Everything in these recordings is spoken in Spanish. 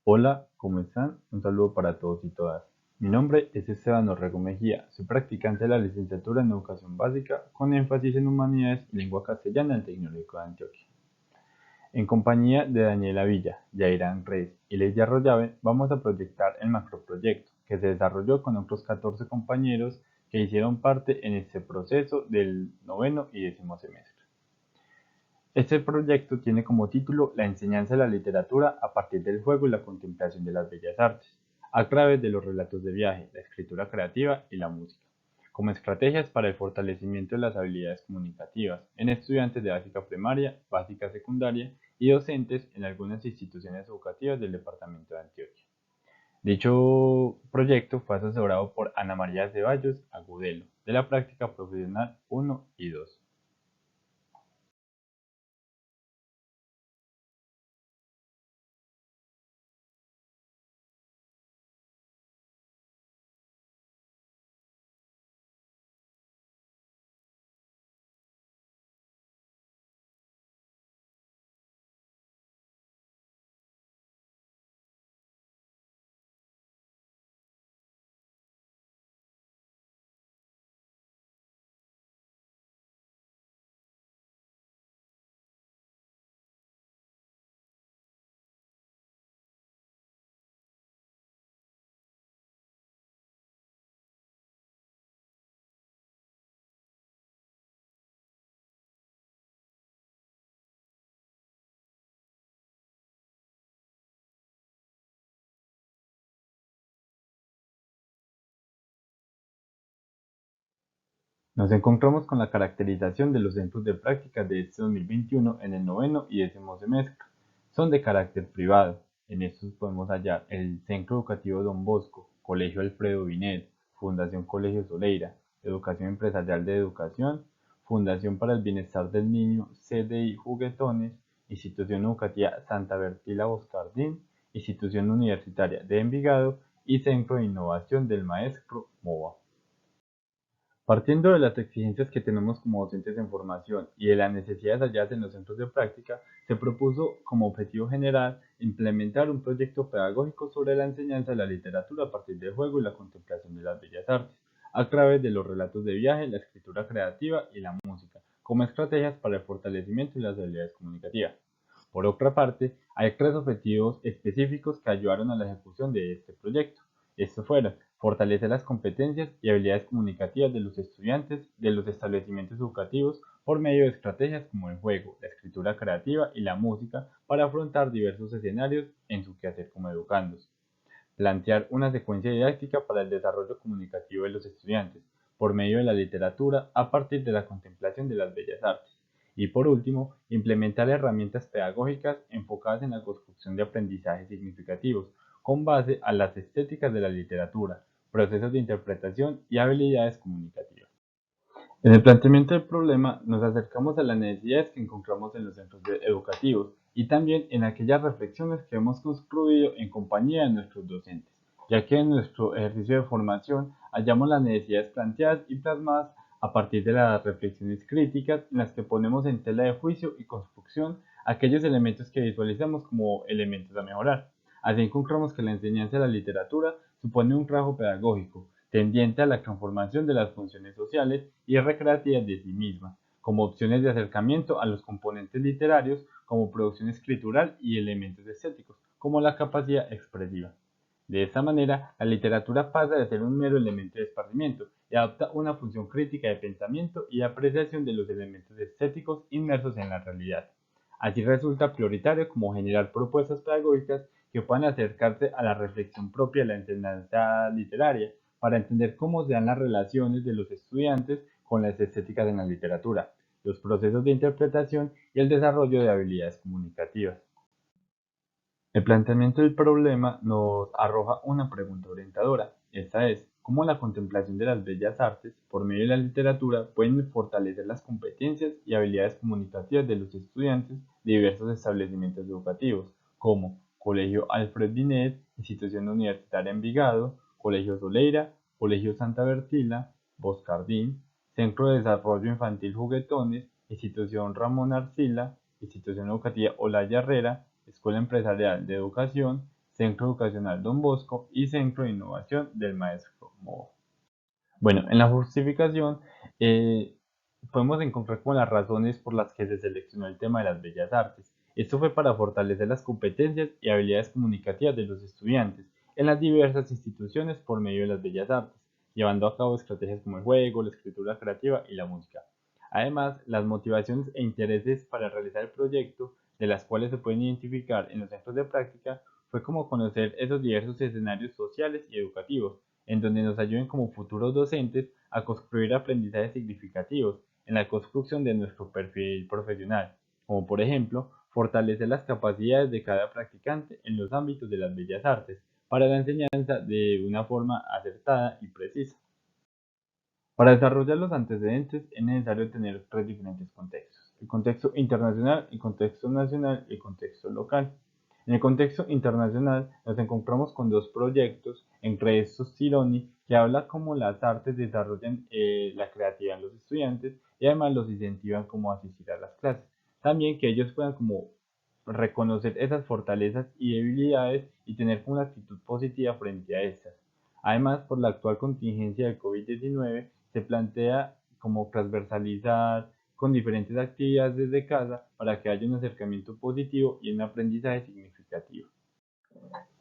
Hola, ¿cómo están? Un saludo para todos y todas. Mi nombre es Esteban Orrego Mejía, soy practicante de la licenciatura en Educación Básica con énfasis en Humanidades y Lengua Castellana del Tecnológico de Antioquia. En compañía de Daniela Villa, Yairán Reyes y Leidia Arroyave vamos a proyectar el macroproyecto que se desarrolló con otros 14 compañeros que hicieron parte en este proceso del noveno y décimo semestre. Este proyecto tiene como título La enseñanza de la literatura a partir del juego y la contemplación de las bellas artes, a través de los relatos de viaje, la escritura creativa y la música, como estrategias para el fortalecimiento de las habilidades comunicativas en estudiantes de básica primaria, básica secundaria y docentes en algunas instituciones educativas del departamento de Antioquia. Dicho proyecto fue asesorado por Ana María Ceballos Agudelo, de la práctica profesional 1 y 2. Nos encontramos con la caracterización de los centros de práctica de este 2021 en el noveno y décimo semestre. Son de carácter privado. En estos podemos hallar el Centro Educativo Don Bosco, Colegio Alfredo Binet, Fundación Colegio Soleira, Educación Empresarial de Educación, Fundación para el Bienestar del Niño, CDI Juguetones, Institución Educativa Santa Bertila Boscardín, Institución Universitaria de Envigado y Centro de Innovación del Maestro MOVA. Partiendo de las exigencias que tenemos como docentes en formación y de las necesidades halladas en los centros de práctica, se propuso como objetivo general implementar un proyecto pedagógico sobre la enseñanza de la literatura a partir del juego y la contemplación de las bellas artes, a través de los relatos de viaje, la escritura creativa y la música, como estrategias para el fortalecimiento de las habilidades comunicativas. Por otra parte, hay tres objetivos específicos que ayudaron a la ejecución de este proyecto. Estos fueron fortalecer las competencias y habilidades comunicativas de los estudiantes de los establecimientos educativos por medio de estrategias como el juego, la escritura creativa y la música para afrontar diversos escenarios en su quehacer como educandos. Plantear una secuencia didáctica para el desarrollo comunicativo de los estudiantes por medio de la literatura a partir de la contemplación de las bellas artes. Y por último, implementar herramientas pedagógicas enfocadas en la construcción de aprendizajes significativos con base a las estéticas de la literatura, procesos de interpretación y habilidades comunicativas. En el planteamiento del problema nos acercamos a las necesidades que encontramos en los centros educativos y también en aquellas reflexiones que hemos construido en compañía de nuestros docentes, ya que en nuestro ejercicio de formación hallamos las necesidades planteadas y plasmadas a partir de las reflexiones críticas en las que ponemos en tela de juicio y construcción aquellos elementos que visualizamos como elementos a mejorar. Así encontramos que la enseñanza de la literatura supone un trabajo pedagógico tendiente a la conformación de las funciones sociales y recreativas de sí misma, como opciones de acercamiento a los componentes literarios como producción escritural y elementos estéticos, como la capacidad expresiva. De esta manera, la literatura pasa de ser un mero elemento de esparcimiento y adopta una función crítica de pensamiento y apreciación de los elementos estéticos inmersos en la realidad. Así resulta prioritario como generar propuestas pedagógicas que puedan acercarse a la reflexión propia de la enseñanza literaria, para entender cómo se dan las relaciones de los estudiantes con las estéticas en la literatura, los procesos de interpretación y el desarrollo de habilidades comunicativas. El planteamiento del problema nos arroja una pregunta orientadora. Esta es, ¿cómo la contemplación de las bellas artes por medio de la literatura pueden fortalecer las competencias y habilidades comunicativas de los estudiantes de diversos establecimientos educativos, como Colegio Alfred Binet, Institución Universitaria Envigado, Colegio Soleira, Colegio Santa Bertila, Boscardín, Centro de Desarrollo Infantil Juguetones, Institución Ramón Arcila, Institución Educativa Olaya Herrera, Escuela Empresarial de Educación, Centro Educacional Don Bosco y Centro de Innovación del Maestro Moa. Bueno, en la justificación podemos encontrar como las razones por las que se seleccionó el tema de las bellas artes. Esto fue para fortalecer las competencias y habilidades comunicativas de los estudiantes en las diversas instituciones por medio de las bellas artes, llevando a cabo estrategias como el juego, la escritura creativa y la música. Además, las motivaciones e intereses para realizar el proyecto, de las cuales se pueden identificar en los centros de práctica, fue como conocer esos diversos escenarios sociales y educativos, en donde nos ayuden como futuros docentes a construir aprendizajes significativos en la construcción de nuestro perfil profesional, como por ejemplo, fortalecer las capacidades de cada practicante en los ámbitos de las bellas artes para la enseñanza de una forma acertada y precisa. Para desarrollar los antecedentes es necesario tener tres diferentes contextos: el contexto internacional, el contexto nacional y el contexto local. En el contexto internacional nos encontramos con dos proyectos, entre estos Tironi, que habla cómo las artes desarrollan la creatividad en los estudiantes y además los incentivan como a asistir a las clases. También que ellos puedan como reconocer esas fortalezas y debilidades y tener una actitud positiva frente a estas. Además, por la actual contingencia del COVID-19, se plantea como transversalizar con diferentes actividades desde casa para que haya un acercamiento positivo y un aprendizaje significativo.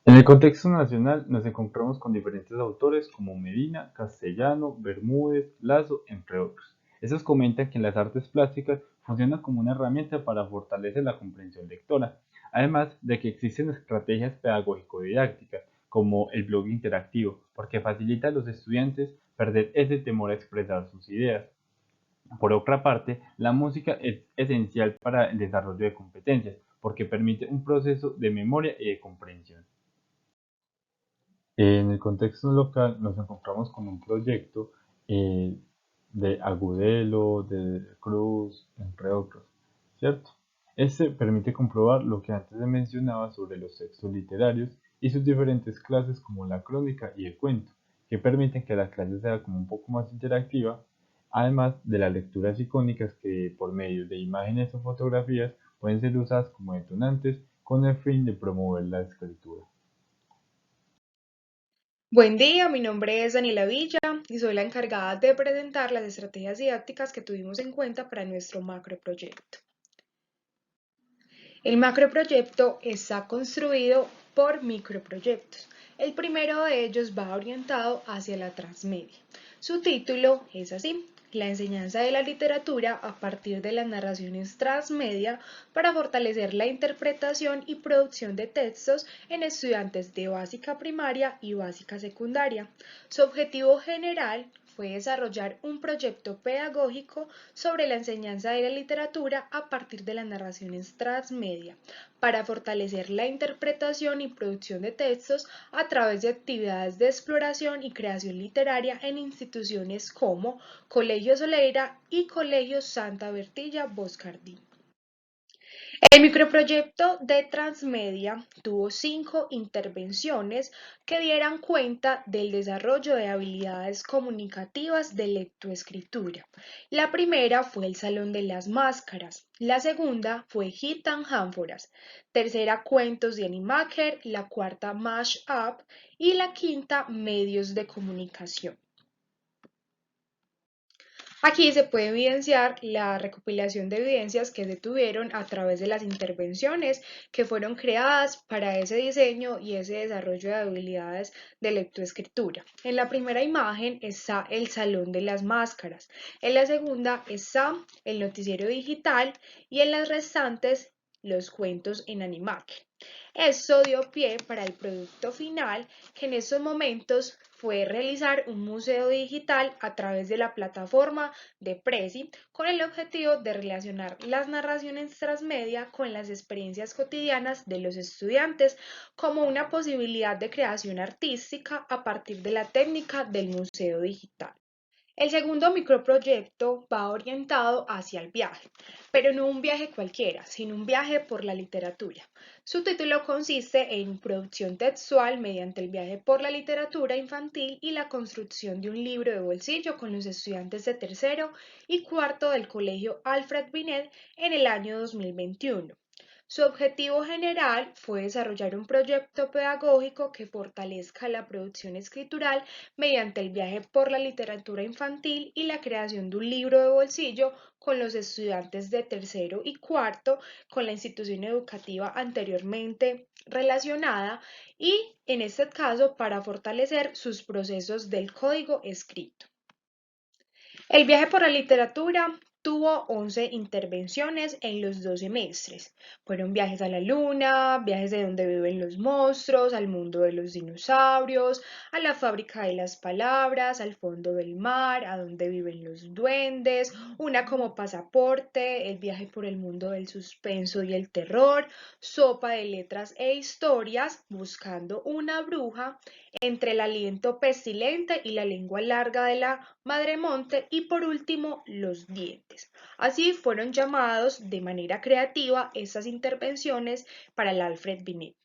En el contexto nacional nos encontramos con diferentes autores como Medina, Castellano, Bermúdez, Lazo, entre otros. Estos comentan que las artes plásticas funcionan como una herramienta para fortalecer la comprensión lectora, además de que existen estrategias pedagógico-didácticas como el blog interactivo, porque facilita a los estudiantes perder ese temor a expresar sus ideas. Por otra parte, la música es esencial para el desarrollo de competencias, porque permite un proceso de memoria y de comprensión. En el contexto local nos encontramos con un proyecto eh, de Agudelo, de Cruz, entre otros, ¿cierto? Este permite comprobar lo que antes se mencionaba sobre los textos literarios y sus diferentes clases como la crónica y el cuento, que permiten que la clase sea como un poco más interactiva, además de las lecturas icónicas que por medio de imágenes o fotografías pueden ser usadas como detonantes con el fin de promover la escritura. Buen día, mi nombre es Daniela Villa y soy la encargada de presentar las estrategias didácticas que tuvimos en cuenta para nuestro macroproyecto. El macroproyecto está construido por microproyectos. El primero de ellos va orientado hacia la transmedia. Su título es así: la enseñanza de la literatura a partir de las narraciones transmedia para fortalecer la interpretación y producción de textos en estudiantes de básica primaria y básica secundaria. Su objetivo general fue desarrollar un proyecto pedagógico sobre la enseñanza de la literatura a partir de las narraciones transmedia, para fortalecer la interpretación y producción de textos a través de actividades de exploración y creación literaria en instituciones como Colegio Soleira y Colegio Santa Bertilla Boscardí. El microproyecto de Transmedia tuvo 5 intervenciones que dieran cuenta del desarrollo de habilidades comunicativas de lectoescritura. La primera fue el Salón de las Máscaras, la segunda fue Gitan Ánforas, tercera Cuentos de Animaker, la cuarta Mash Up y la quinta Medios de Comunicación. Aquí se puede evidenciar la recopilación de evidencias que se tuvieron a través de las intervenciones que fueron creadas para ese diseño y ese desarrollo de habilidades de lectoescritura. En la primera imagen está el Salón de las Máscaras, en la segunda está el noticiero digital y en las restantes los cuentos en Animac. Esto dio pie para el producto final, que en estos momentos fue realizar un museo digital a través de la plataforma de Prezi, con el objetivo de relacionar las narraciones transmedia con las experiencias cotidianas de los estudiantes como una posibilidad de creación artística a partir de la técnica del museo digital. El segundo microproyecto va orientado hacia el viaje, pero no un viaje cualquiera, sino un viaje por la literatura. Su título consiste en producción textual mediante el viaje por la literatura infantil y la construcción de un libro de bolsillo con los estudiantes de tercero y cuarto del Colegio Alfred Binet en el año 2021. Su objetivo general fue desarrollar un proyecto pedagógico que fortalezca la producción escritural mediante el viaje por la literatura infantil y la creación de un libro de bolsillo con los estudiantes de tercero y cuarto con la institución educativa anteriormente relacionada y, en este caso, para fortalecer sus procesos del código escrito. El viaje por la literatura tuvo 11 intervenciones en los 2 semestres. Fueron viajes a la luna, viajes de donde viven los monstruos, al mundo de los dinosaurios, a la fábrica de las palabras, al fondo del mar, a donde viven los duendes, una como pasaporte, el viaje por el mundo del suspenso y el terror, sopa de letras e historias, buscando una bruja, entre el aliento pestilente y la lengua larga de la madremonte y por último los dientes. Así fueron llamados de manera creativa estas intervenciones para el Alfred Binet.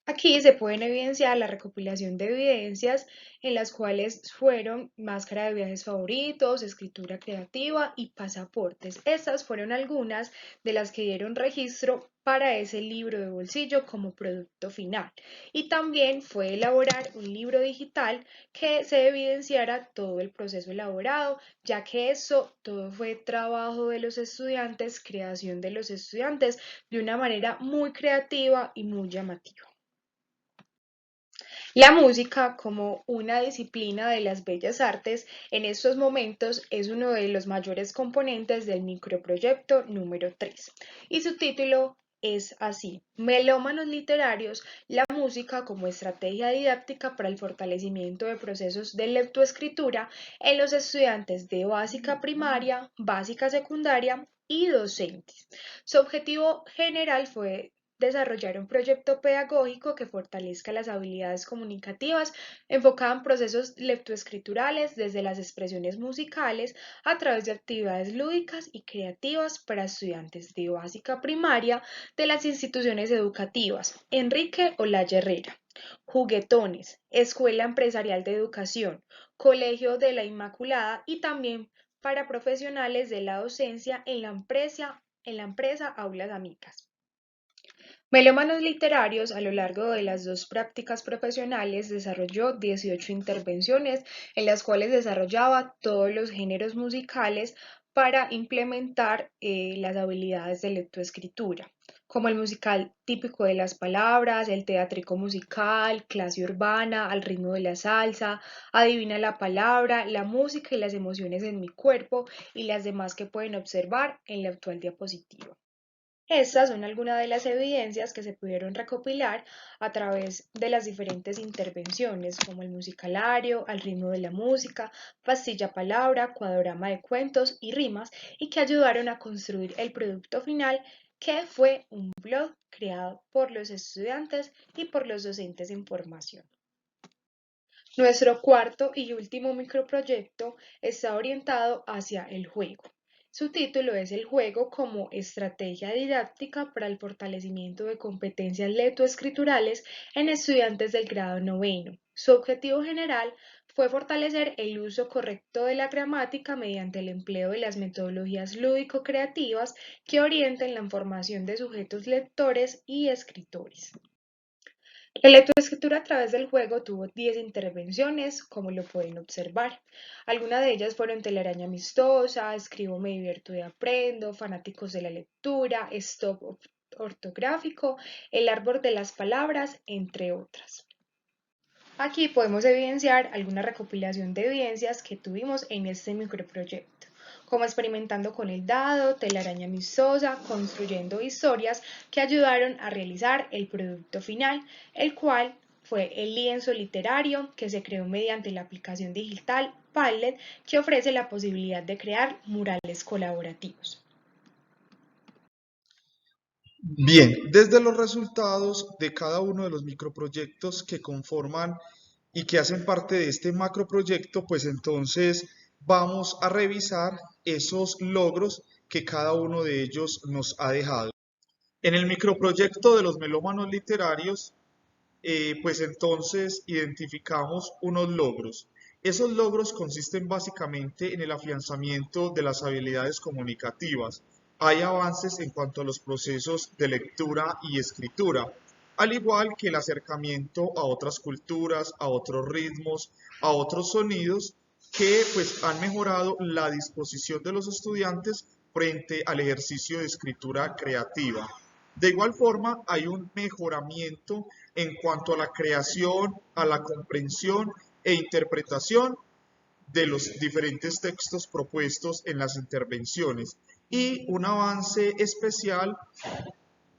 Aquí se pueden evidenciar la recopilación de evidencias en las cuales fueron máscara de viajes favoritos, escritura creativa y pasaportes. Estas fueron algunas de las que dieron registro para ese libro de bolsillo como producto final. Y también fue elaborar un libro digital que se evidenciara todo el proceso elaborado, ya que eso todo fue trabajo de los estudiantes, creación de los estudiantes de una manera muy creativa y muy llamativa. La música, como una disciplina de las bellas artes, en estos momentos es uno de los mayores componentes del microproyecto número 3 y su título es así: Melómanos literarios, la música como estrategia didáctica para el fortalecimiento de procesos de lectoescritura en los estudiantes de básica primaria, básica secundaria y docentes. Su objetivo general fue desarrollar un proyecto pedagógico que fortalezca las habilidades comunicativas, enfocado en procesos lectoescriturales desde las expresiones musicales a través de actividades lúdicas y creativas para estudiantes de básica primaria de las instituciones educativas Enrique Olaya Herrera, Juguetones, Escuela Empresarial de Educación, Colegio de la Inmaculada y también para profesionales de la docencia en la empresa Aulas Amigas. Melómanos Literarios, a lo largo de las dos prácticas profesionales, desarrolló 18 intervenciones en las cuales desarrollaba todos los géneros musicales para implementar las habilidades de lectoescritura, como el musical típico de las palabras, el teatrico musical, clase urbana, al ritmo de la salsa, adivina la palabra, la música y las emociones en mi cuerpo y las demás que pueden observar en la actual diapositiva. Estas son algunas de las evidencias que se pudieron recopilar a través de las diferentes intervenciones, como el musicalario, al ritmo de la música, pastilla palabra, cuadrograma de cuentos y rimas, y que ayudaron a construir el producto final, que fue un blog creado por los estudiantes y por los docentes en formación. Nuestro cuarto y último microproyecto está orientado hacia el juego. Su título es El juego como estrategia didáctica para el fortalecimiento de competencias lectoescriturales en estudiantes del grado noveno. Su objetivo general fue fortalecer el uso correcto de la gramática mediante el empleo de las metodologías lúdico-creativas que orienten la formación de sujetos lectores y escritores. La lectoescritura a través del juego tuvo 10 intervenciones, como lo pueden observar. Algunas de ellas fueron Telaraña Amistosa, Escribo, me divierto y aprendo, Fanáticos de la lectura, Stop ortográfico, El árbol de las palabras, entre otras. Aquí podemos evidenciar alguna recopilación de evidencias que tuvimos en este microproyecto, como experimentando con el dado, telaraña amistosa, construyendo historias que ayudaron a realizar el producto final, el cual fue el lienzo literario que se creó mediante la aplicación digital Padlet, que ofrece la posibilidad de crear murales colaborativos. Bien, desde los resultados de cada uno de los microproyectos que conforman y que hacen parte de este macroproyecto, pues entonces vamos a revisar esos logros que cada uno de ellos nos ha dejado. En el microproyecto de los melómanos literarios, pues entonces identificamos unos logros. Esos logros consisten básicamente en el afianzamiento de las habilidades comunicativas, hay avances en cuanto a los procesos de lectura y escritura, al igual que el acercamiento a otras culturas, a otros ritmos, a otros sonidos que pues han mejorado la disposición de los estudiantes frente al ejercicio de escritura creativa. De igual forma, hay un mejoramiento en cuanto a la creación, a la comprensión e interpretación de los diferentes textos propuestos en las intervenciones y un avance especial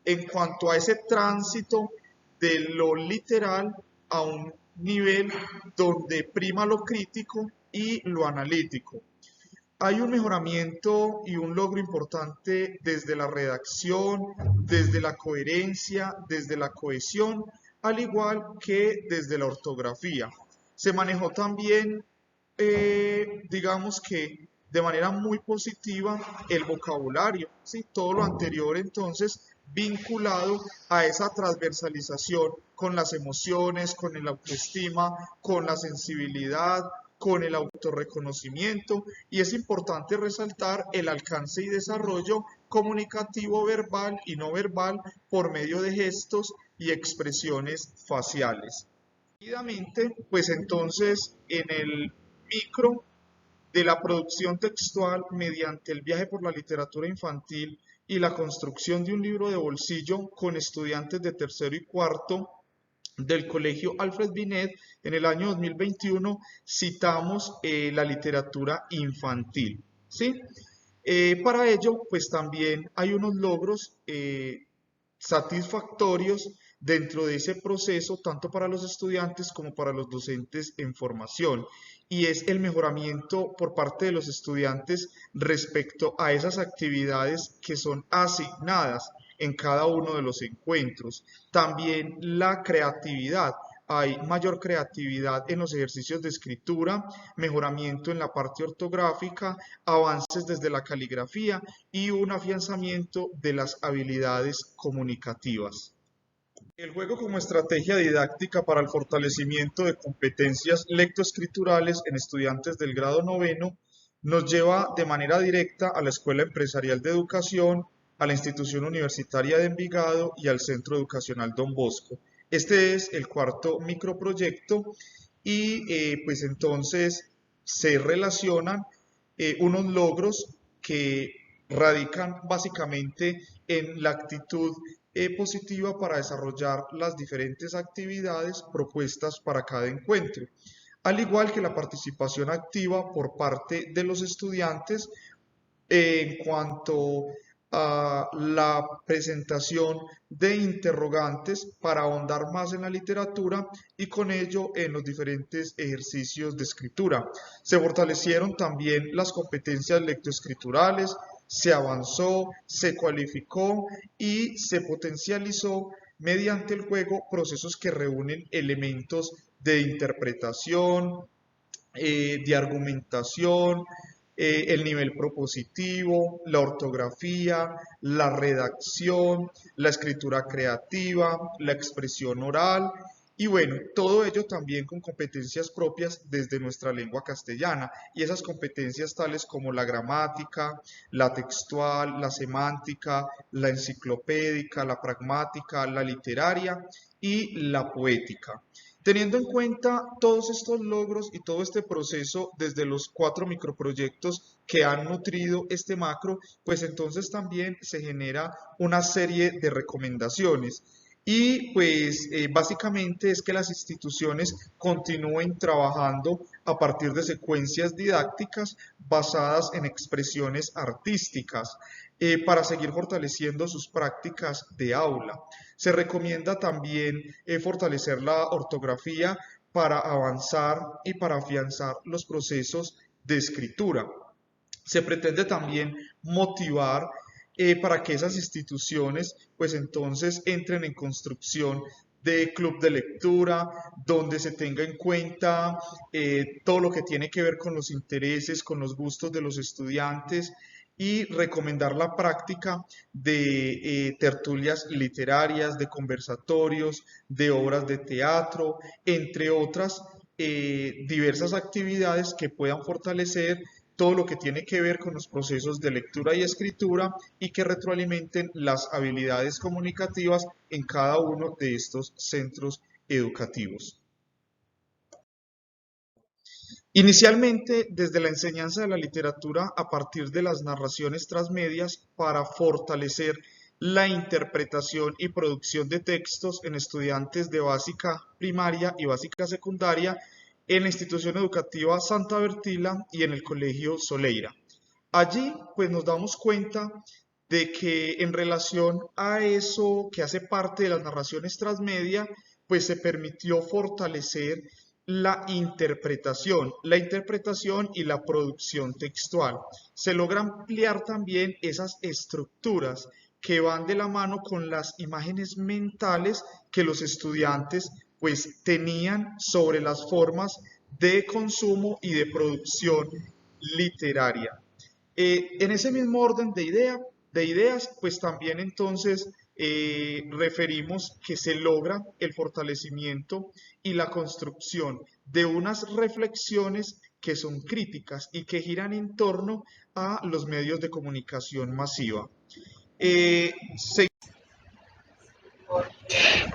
en cuanto a ese tránsito de lo literal a un nivel donde prima lo crítico y lo analítico. Hay un mejoramiento y un logro importante desde la redacción, desde la coherencia, desde la cohesión, al igual que desde la ortografía. Se manejó también, digamos que de manera muy positiva, el vocabulario, ¿sí? Todo lo anterior entonces vinculado a esa transversalización con las emociones, con el autoestima, con la sensibilidad, con el autorreconocimiento, y es importante resaltar el alcance y desarrollo comunicativo verbal y no verbal por medio de gestos y expresiones faciales. Seguidamente, pues entonces en el micro de la producción textual mediante el viaje por la literatura infantil y la construcción de un libro de bolsillo con estudiantes de tercero y cuarto del Colegio Alfred Binet, en el año 2021 citamos la literatura infantil, ¿sí? Para ello, pues también hay unos logros satisfactorios dentro de ese proceso, tanto para los estudiantes como para los docentes en formación, y es el mejoramiento por parte de los estudiantes respecto a esas actividades que son asignadas en cada uno de los encuentros. También la creatividad. Hay mayor creatividad en los ejercicios de escritura, mejoramiento en la parte ortográfica, avances desde la caligrafía y un afianzamiento de las habilidades comunicativas. El juego como estrategia didáctica para el fortalecimiento de competencias lectoescriturales en estudiantes del grado noveno nos lleva de manera directa a la Escuela Empresarial de Educación, a la Institución Universitaria de Envigado y al Centro Educacional Don Bosco. Este es el cuarto microproyecto y pues entonces se relacionan unos logros que radican básicamente en la actitud positiva para desarrollar las diferentes actividades propuestas para cada encuentro, al igual que la participación activa por parte de los estudiantes en cuanto a la presentación de interrogantes para ahondar más en la literatura y con ello en los diferentes ejercicios de escritura. Se fortalecieron también las competencias lectoescriturales, se avanzó, se cualificó y se potencializó mediante el juego procesos que reúnen elementos de interpretación, de argumentación, el nivel propositivo, la ortografía, la redacción, la escritura creativa, la expresión oral y bueno, todo ello también con competencias propias desde nuestra lengua castellana y esas competencias tales como la gramática, la textual, la semántica, la enciclopédica, la pragmática, la literaria y la poética. Teniendo en cuenta todos estos logros y todo este proceso desde los 4 microproyectos que han nutrido este macro, pues entonces también se genera una serie de recomendaciones. Y pues básicamente es que las instituciones continúen trabajando a partir de secuencias didácticas basadas en expresiones artísticas para seguir fortaleciendo sus prácticas de aula. Se recomienda también fortalecer la ortografía para avanzar y para afianzar los procesos de escritura. Se pretende también motivar para que esas instituciones pues entonces entren en construcción de club de lectura, donde se tenga en cuenta todo lo que tiene que ver con los intereses, con los gustos de los estudiantes y recomendar la práctica de tertulias literarias, de conversatorios, de obras de teatro, entre otras diversas actividades que puedan fortalecer todo lo que tiene que ver con los procesos de lectura y escritura y que retroalimenten las habilidades comunicativas en cada uno de estos centros educativos. Inicialmente, desde la enseñanza de la literatura a partir de las narraciones transmedias para fortalecer la interpretación y producción de textos en estudiantes de básica primaria y básica secundaria en la institución educativa Santa Bertila y en el Colegio Soleira. Allí, pues nos damos cuenta de que en relación a eso que hace parte de las narraciones transmedia, pues se permitió fortalecer la interpretación y la producción textual. Se logra ampliar también esas estructuras que van de la mano con las imágenes mentales que los estudiantes pues tenían sobre las formas de consumo y de producción literaria. En ese mismo orden de ideas, pues también entonces referimos que se logra el fortalecimiento y la construcción de unas reflexiones que son críticas y que giran en torno a los medios de comunicación masiva.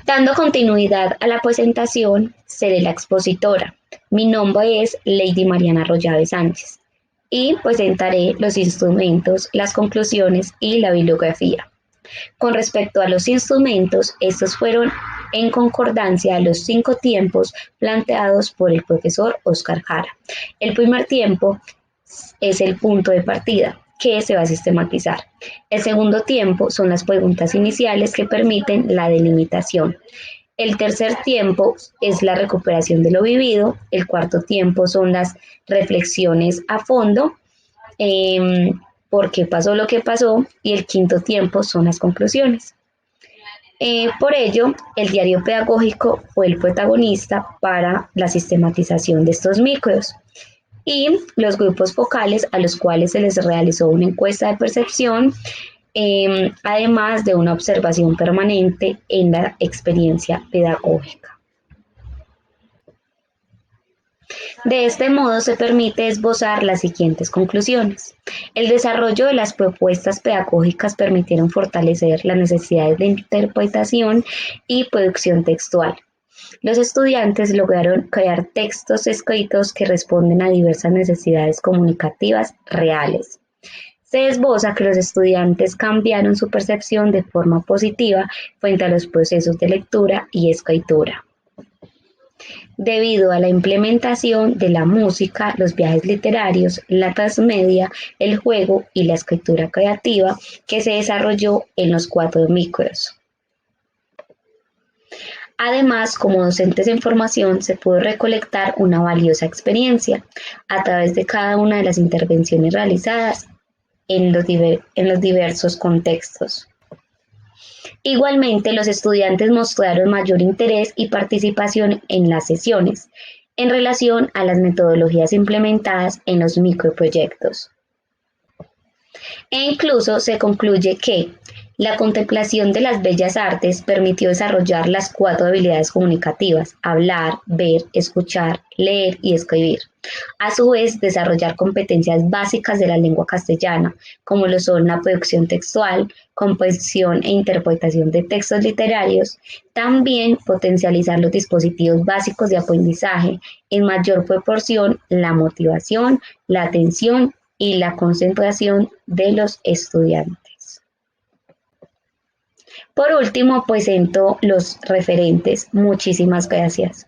Dando continuidad a la presentación, seré la expositora. Mi nombre es Lady Mariana Arroyave Sánchez y presentaré los instrumentos, las conclusiones y la bibliografía. Con respecto a los instrumentos, estos fueron en concordancia a los 5 tiempos planteados por el profesor Oscar Jara. El primer tiempo es el punto de partida, que se va a sistematizar. El segundo tiempo son las preguntas iniciales que permiten la delimitación. El tercer tiempo es la recuperación de lo vivido. El cuarto tiempo son las reflexiones a fondo, por qué pasó lo que pasó, y el quinto tiempo son las conclusiones. Por ello, el diario pedagógico fue el protagonista para la sistematización de estos micros y los grupos focales a los cuales se les realizó una encuesta de percepción, además de una observación permanente en la experiencia pedagógica. De este modo se permite esbozar las siguientes conclusiones. El desarrollo de las propuestas pedagógicas permitieron fortalecer las necesidades de interpretación y producción textual. Los estudiantes lograron crear textos escritos que responden a diversas necesidades comunicativas reales. Se esboza que los estudiantes cambiaron su percepción de forma positiva frente a los procesos de lectura y escritura. Debido a la implementación de la música, los viajes literarios, la transmedia, el juego y la escritura creativa que se desarrolló en los 4 micros. Además, como docentes en formación, se pudo recolectar una valiosa experiencia a través de cada una de las intervenciones realizadas en los diversos contextos. Igualmente, los estudiantes mostraron mayor interés y participación en las sesiones en relación a las metodologías implementadas en los microproyectos. E incluso se concluye que la contemplación de las bellas artes permitió desarrollar las 4 habilidades comunicativas: hablar, ver, escuchar, leer y escribir. A su vez, desarrollar competencias básicas de la lengua castellana, como lo son la producción textual, comprensión e interpretación de textos literarios. También potencializar los dispositivos básicos de aprendizaje, en mayor proporción la motivación, la atención y la concentración de los estudiantes. Por último, presento los referentes. Muchísimas gracias.